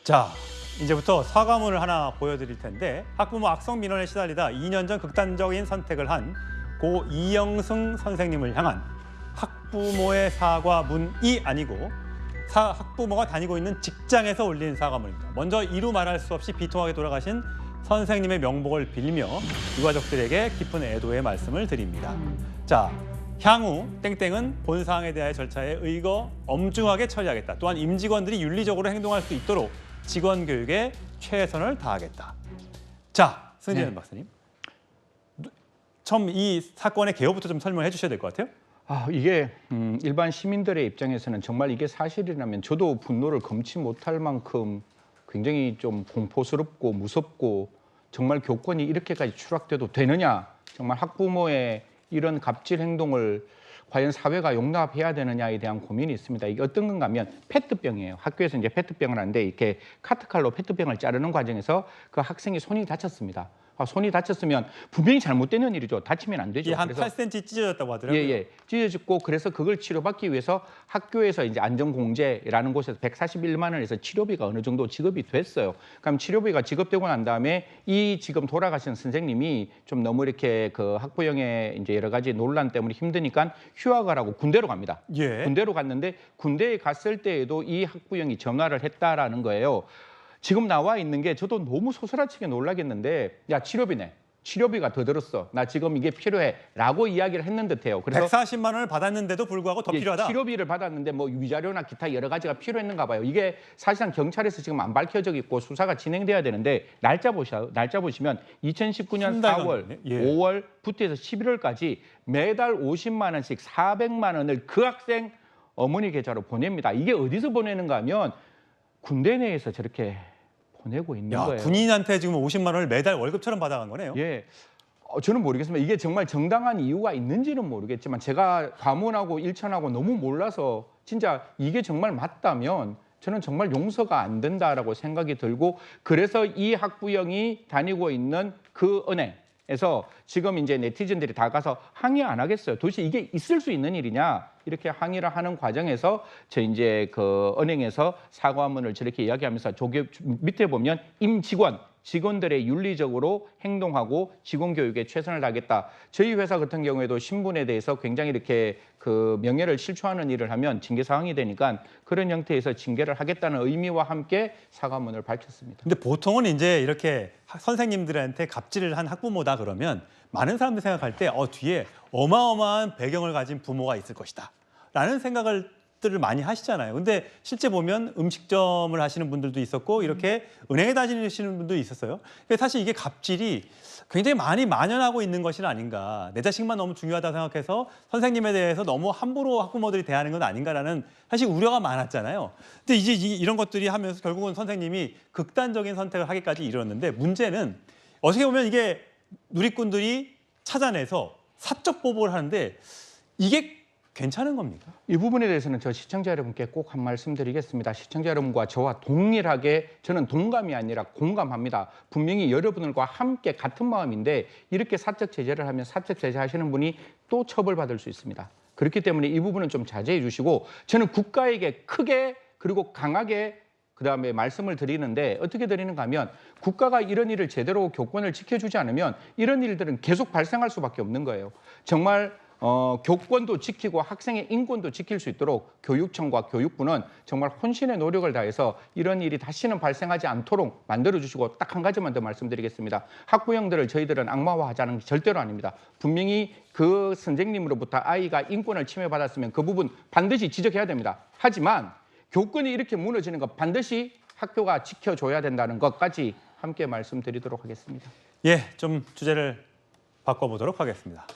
자, 이제부터 사과문을 하나 보여드릴 텐데 학부모 악성 민원에 시달리다 2년 전 극단적인 선택을 한 고 이영승 선생님을 향한 학부모의 사과문이 아니고 학부모가 다니고 있는 직장에서 올린 사과문입니다. 먼저 이루 말할 수 없이 비통하게 돌아가신 선생님의 명복을 빌며 유가족들에게 깊은 애도의 말씀을 드립니다. 자, 향후 땡땡은 본 사항에 대한 절차에 의거 엄중하게 처리하겠다. 또한 임직원들이 윤리적으로 행동할 수 있도록 직원 교육에 최선을 다하겠다. 자, 승진 박사님. 처음 이 사건의 개요부터 좀 설명해 주셔야 될 것 같아요. 이게 일반 시민들의 입장에서는 정말 이게 사실이라면 저도 분노를 금치 못할 만큼 굉장히 좀 공포스럽고 무섭고 정말 교권이 이렇게까지 추락돼도 되느냐, 정말 학부모의 이런 갑질 행동을 과연 사회가 용납해야 되느냐에 대한 고민이 있습니다. 이게 어떤 건가 하면 페트병이에요. 학교에서 이제 페트병을 하는데 이렇게 카트칼로 페트병을 자르는 과정에서 그 학생이 손이 다쳤습니다. 손이 다쳤으면 분명히 잘못되는 일이죠. 다치면 안 되죠. 한 8cm 찢어졌다고 하더라고요. 찢어졌고 그래서 그걸 치료받기 위해서 학교에서 이제 안전공제라는 곳에서 141만 원에서 치료비가 어느 정도 지급이 됐어요. 그럼 치료비가 지급되고 난 다음에 이 지금 돌아가신 선생님이 좀 너무 이렇게 그 학부형의 이제 여러 가지 논란 때문에 힘드니까 휴학을 하고 군대로 갑니다. 군대로 갔는데 군대에 갔을 때에도 이 학부형이 전화를 했다라는 거예요. 지금 나와 있는 게 저도 너무 소스라치게 놀라겠는데, 야, 치료비네. 치료비가 더 들었어. 나 지금 이게 필요해. 라고 이야기를 했는 듯해요. 그래서 140만 원을 받았는데도 불구하고 더 필요하다. 치료비를 받았는데 뭐 위자료나 기타 여러 가지가 필요했는가 봐요. 이게 사실상 경찰에서 지금 안 밝혀져 있고 수사가 진행돼야 되는데 날짜 보시면 2019년 4월, 5월부터 해서 11월까지 매달 50만 원씩 400만 원을 그 학생 어머니 계좌로 보냅니다. 이게 어디서 보내는가 하면 군대 내에서 저렇게 보내고 있는 거예요. 군인한테 지금 50만 원을 매달 월급처럼 받아간 거네요. 저는 모르겠습니다. 이게 정말 정당한 이유가 있는지는 모르겠지만 제가 과문하고 일천하고 너무 몰라서 진짜 이게 정말 맞다면 저는 정말 용서가 안 된다라고 생각이 들고, 그래서 이 학부형이 다니고 있는 그 은행에서 지금 이제 네티즌들이 다 가서 항의 안 하겠어요. 도대체 이게 있을 수 있는 일이냐? 이렇게 항의를 하는 과정에서 저 이제 그 은행에서 사과문을 저렇게 이야기하면서 밑에 보면 직원들의 윤리적으로 행동하고 직원 교육에 최선을 다하겠다. 저희 회사 같은 경우에도 신분에 대해서 굉장히 이렇게 그 명예를 실추하는 일을 하면 징계 사항이 되니까 그런 형태에서 징계를 하겠다는 의미와 함께 사과문을 밝혔습니다. 근데 보통은 이제 이렇게 선생님들한테 갑질을 한 학부모다 그러면 많은 사람들이 생각할 때 뒤에 어마어마한 배경을 가진 부모가 있을 것이다 라는 생각을 많이 하시잖아요. 근데 실제 보면 음식점을 하시는 분들도 있었고 이렇게 은행에 다니시는 분도 있었어요. 사실 이게 갑질이 굉장히 많이 만연하고 있는 것이 아닌가. 내 자식만 너무 중요하다고 생각해서 선생님에 대해서 너무 함부로 학부모들이 대하는 건 아닌가라는 사실 우려가 많았잖아요. 근데 이제 이런 것들이 하면서 결국은 선생님이 극단적인 선택을 하기까지 이르렀는데, 문제는 어떻게 보면 이게 누리꾼들이 찾아내서 사적 보복을 하는데 이게 괜찮은 겁니까? 이 부분에 대해서는 저 시청자 여러분께 꼭 한 말씀 드리겠습니다. 시청자 여러분과 저와 동일하게 저는 동감이 아니라 공감합니다. 분명히 여러분들과 함께 같은 마음인데 이렇게 사적 제재를 하면 사적 제재하시는 분이 또 처벌받을 수 있습니다. 그렇기 때문에 이 부분은 좀 자제해 주시고, 저는 국가에게 크게 그리고 강하게 그다음에 말씀을 드리는데, 어떻게 드리는가 하면 국가가 이런 일을 제대로 교권을 지켜주지 않으면 이런 일들은 계속 발생할 수밖에 없는 거예요. 정말 교권도 지키고 학생의 인권도 지킬 수 있도록 교육청과 교육부는 정말 혼신의 노력을 다해서 이런 일이 다시는 발생하지 않도록 만들어주시고, 딱 한 가지만 더 말씀드리겠습니다. 학부형들을 저희들은 악마화하자는 게 절대로 아닙니다. 분명히 그 선생님으로부터 아이가 인권을 침해받았으면 그 부분 반드시 지적해야 됩니다. 하지만 교권이 이렇게 무너지는 것 반드시 학교가 지켜줘야 된다는 것까지 함께 말씀드리도록 하겠습니다. 좀 주제를 바꿔보도록 하겠습니다.